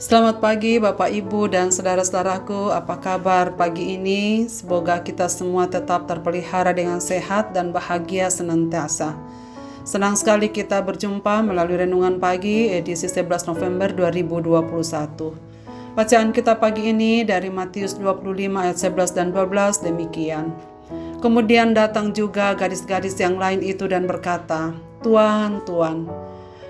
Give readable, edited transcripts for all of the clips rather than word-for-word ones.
Selamat pagi Bapak Ibu dan saudara-saudaraku, apa kabar pagi ini? Semoga kita semua tetap terpelihara dengan sehat dan bahagia senantiasa. Senang sekali kita berjumpa melalui Renungan Pagi edisi 11 November 2021. Bacaan kita pagi ini dari Matius 25 ayat 11 dan 12 demikian. Kemudian datang juga gadis-gadis yang lain itu dan berkata, "Tuan, Tuan,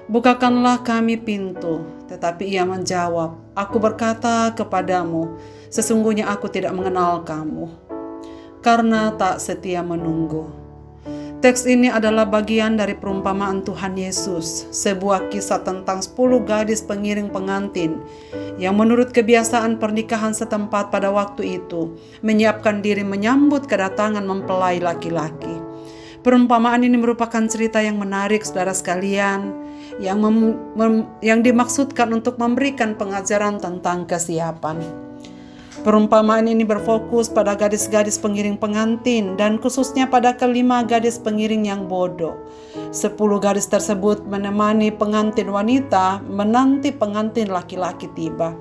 bukakanlah kami pintu." Tetapi ia menjawab, "Aku berkata kepadamu, sesungguhnya aku tidak mengenal kamu, karena tak setia menunggu." Teks ini adalah bagian dari perumpamaan Tuhan Yesus, sebuah kisah tentang 10 gadis pengiring pengantin yang menurut kebiasaan pernikahan setempat pada waktu itu menyiapkan diri menyambut kedatangan mempelai laki-laki. Perumpamaan ini merupakan cerita yang menarik, saudara sekalian, yang dimaksudkan untuk memberikan pengajaran tentang kesiapan. Perumpamaan ini berfokus pada gadis-gadis pengiring pengantin dan khususnya pada kelima gadis pengiring yang bodoh. 10 gadis tersebut menemani pengantin wanita menanti pengantin laki-laki tiba.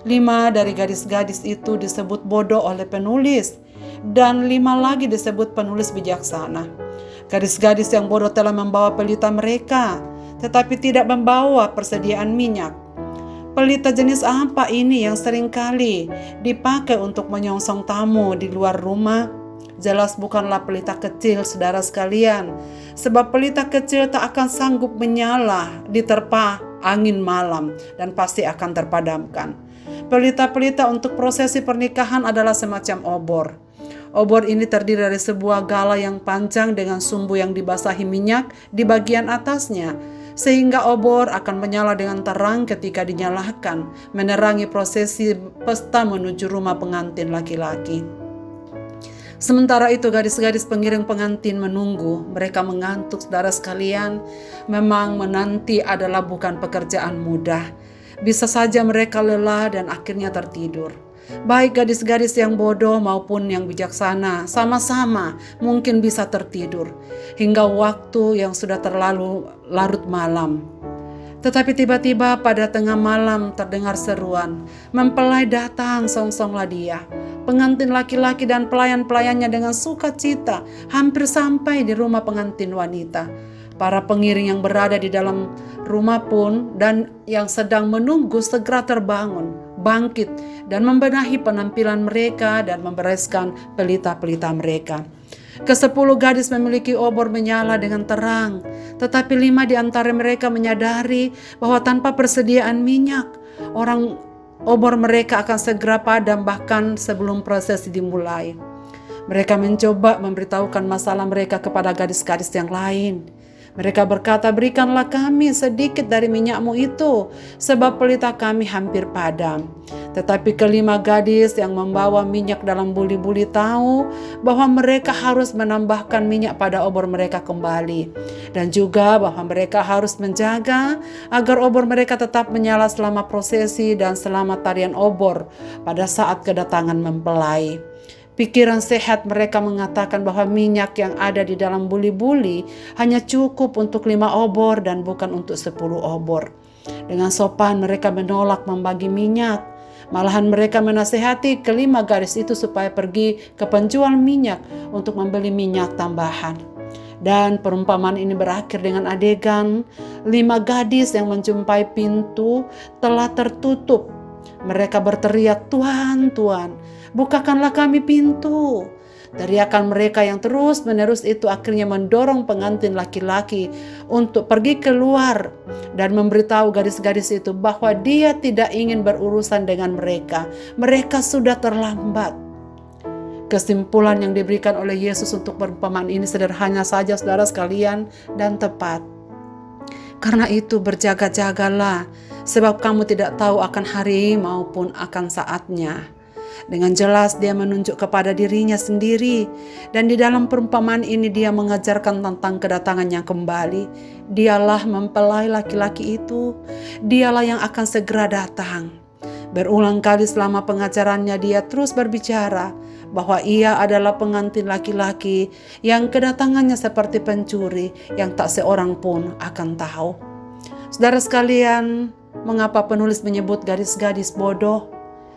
5 dari gadis-gadis itu disebut bodoh oleh penulis dan 5 lagi disebut penulis bijaksana. Gadis-gadis yang bodoh telah membawa pelita mereka, tetapi tidak membawa persediaan minyak. Pelita jenis apa ini yang seringkali dipakai untuk menyongsong tamu di luar rumah? Jelas bukanlah pelita kecil, saudara sekalian, sebab pelita kecil tak akan sanggup menyala diterpa angin malam dan pasti akan terpadamkan. Pelita-pelita untuk prosesi pernikahan adalah semacam obor. Obor ini terdiri dari sebuah gala yang panjang dengan sumbu yang dibasahi minyak di bagian atasnya, sehingga obor akan menyala dengan terang ketika dinyalakan, menerangi prosesi pesta menuju rumah pengantin laki-laki. Sementara itu gadis-gadis pengiring pengantin menunggu, mereka mengantuk, saudara sekalian. Memang menanti adalah bukan pekerjaan mudah. Bisa saja mereka lelah dan akhirnya tertidur. Baik gadis-gadis yang bodoh maupun yang bijaksana sama-sama mungkin bisa tertidur hingga waktu yang sudah terlalu larut malam. Tetapi tiba-tiba pada tengah malam terdengar seruan, "Mempelai datang, songsonglah dia." Pengantin laki-laki dan pelayan-pelayannya dengan sukacita hampir sampai di rumah pengantin wanita. Para pengiring yang berada di dalam rumah pun dan yang sedang menunggu segera terbangun, bangkit dan membenahi penampilan mereka dan membereskan pelita-pelita mereka. Ke-10 gadis memiliki obor menyala dengan terang, tetapi 5 di antara mereka menyadari bahwa tanpa persediaan minyak, obor mereka akan segera padam bahkan sebelum prosesi dimulai. Mereka mencoba memberitahukan masalah mereka kepada gadis-gadis yang lain. Mereka berkata, "Berikanlah kami sedikit dari minyakmu itu, sebab pelita kami hampir padam." Tetapi kelima gadis yang membawa minyak dalam buli-buli tahu bahwa mereka harus menambahkan minyak pada obor mereka kembali. Dan juga bahwa mereka harus menjaga agar obor mereka tetap menyala selama prosesi dan selama tarian obor pada saat kedatangan mempelai. Pikiran sehat mereka mengatakan bahwa minyak yang ada di dalam buli-buli hanya cukup untuk 5 obor dan bukan untuk 10 obor. Dengan sopan mereka menolak membagi minyak. Malahan mereka menasihati kelima gadis itu supaya pergi ke penjual minyak untuk membeli minyak tambahan. Dan perumpamaan ini berakhir dengan adegan 5 gadis yang menjumpai pintu telah tertutup. Mereka berteriak, "Tuan, Tuan, bukakanlah kami pintu." Teriakan mereka yang terus-menerus itu akhirnya mendorong pengantin laki-laki untuk pergi keluar dan memberitahu gadis-gadis itu bahwa dia tidak ingin berurusan dengan mereka. Mereka sudah terlambat. Kesimpulan yang diberikan oleh Yesus untuk perumpamaan ini sederhana saja, saudara sekalian, dan tepat. Karena itu berjaga-jagalah, sebab kamu tidak tahu akan hari maupun akan saatnya. Dengan jelas dia menunjuk kepada dirinya sendiri, dan di dalam perumpamaan ini dia mengajarkan tentang kedatangannya kembali. Dialah mempelai laki-laki itu, dialah yang akan segera datang. Berulang kali selama pengajarannya dia terus berbicara bahwa ia adalah pengantin laki-laki yang kedatangannya seperti pencuri yang tak seorang pun akan tahu. Saudara sekalian, mengapa penulis menyebut gadis-gadis bodoh.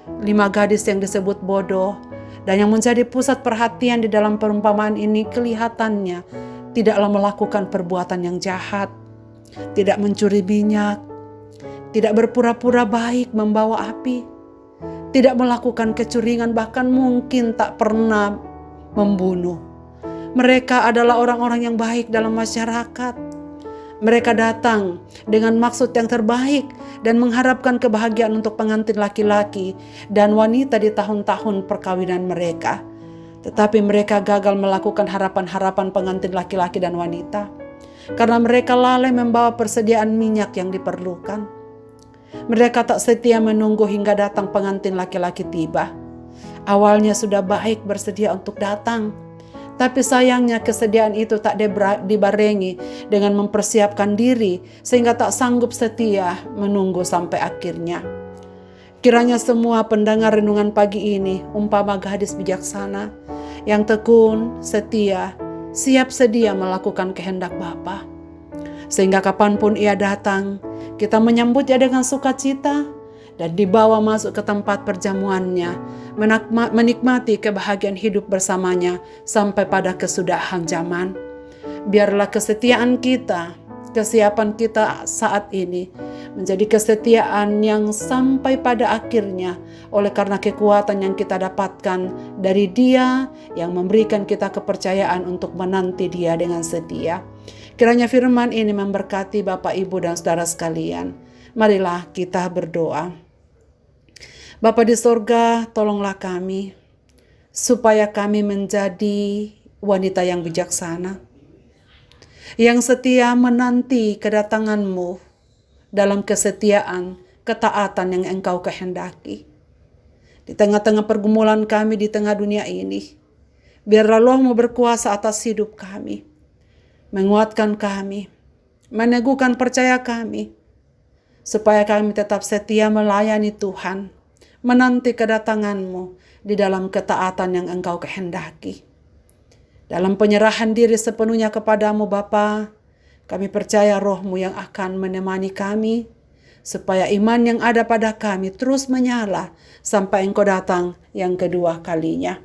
5 gadis yang disebut bodoh dan yang menjadi pusat perhatian di dalam perumpamaan ini kelihatannya tidaklah melakukan perbuatan yang jahat, tidak mencuri minyak, tidak berpura-pura baik membawa api, tidak melakukan kecurangan, bahkan mungkin tak pernah membunuh. Mereka adalah orang-orang yang baik dalam masyarakat. Mereka datang dengan maksud yang terbaik dan mengharapkan kebahagiaan untuk pengantin laki-laki dan wanita di tahun-tahun perkawinan mereka. Tetapi mereka gagal melakukan harapan-harapan pengantin laki-laki dan wanita karena mereka lalai membawa persediaan minyak yang diperlukan. Mereka tak setia menunggu hingga datang pengantin laki-laki tiba. Awalnya sudah baik bersedia untuk datang, tapi sayangnya kesediaan itu tak dibarengi dengan mempersiapkan diri sehingga tak sanggup setia menunggu sampai akhirnya. Kiranya semua pendengar renungan pagi ini umpama gadis bijaksana yang tekun, setia, siap sedia melakukan kehendak Bapa. Sehingga kapanpun ia datang, kita menyambutnya dengan sukacita dan dibawa masuk ke tempat perjamuannya, menikmati kebahagiaan hidup bersamanya sampai pada kesudahan zaman. Biarlah kesetiaan kita, kesiapan kita saat ini menjadi kesetiaan yang sampai pada akhirnya oleh karena kekuatan yang kita dapatkan dari Dia yang memberikan kita kepercayaan untuk menanti Dia dengan setia. Kiranya firman ini memberkati Bapak, Ibu, dan saudara sekalian. Marilah kita berdoa. Bapa di sorga, tolonglah kami supaya kami menjadi wanita yang bijaksana, yang setia menanti kedatangan-Mu dalam kesetiaan, ketaatan yang Engkau kehendaki. Di tengah-tengah pergumulan kami di tengah dunia ini, biarlah Roh-Mu berkuasa atas hidup kami, menguatkan kami, meneguhkan percaya kami, supaya kami tetap setia melayani Tuhan, menanti kedatangan-Mu di dalam ketaatan yang Engkau kehendaki. Dalam penyerahan diri sepenuhnya kepadamu Bapa, kami percaya Roh-Mu yang akan menemani kami, supaya iman yang ada pada kami terus menyala sampai Engkau datang yang kedua kalinya.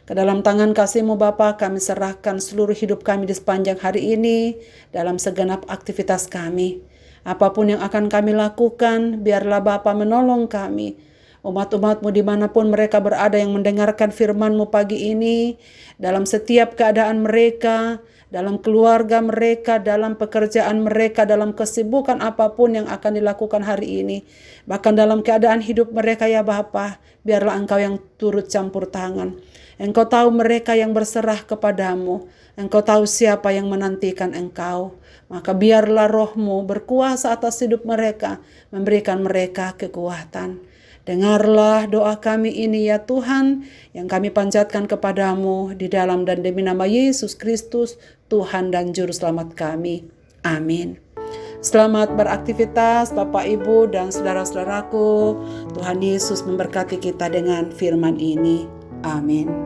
Ke dalam tangan kasih-Mu Bapa, kami serahkan seluruh hidup kami di sepanjang hari ini, dalam segenap aktivitas kami. Apapun yang akan kami lakukan, biarlah Bapa menolong kami, umat-umat-Mu dimanapun mereka berada yang mendengarkan firman-Mu pagi ini, dalam setiap keadaan mereka, dalam keluarga mereka, dalam pekerjaan mereka, dalam kesibukan apapun yang akan dilakukan hari ini, bahkan dalam keadaan hidup mereka ya Bapa, biarlah Engkau yang turut campur tangan. Engkau tahu mereka yang berserah kepadamu, Engkau tahu siapa yang menantikan Engkau, maka biarlah Roh-Mu berkuasa atas hidup mereka, memberikan mereka kekuatan. Dengarlah doa kami ini ya Tuhan, yang kami panjatkan kepadamu di dalam dan demi nama Yesus Kristus, Tuhan dan Juru Selamat kami. Amin. Selamat beraktivitas Bapak, Ibu, dan saudara-saudaraku. Tuhan Yesus memberkati kita dengan firman ini. Amin.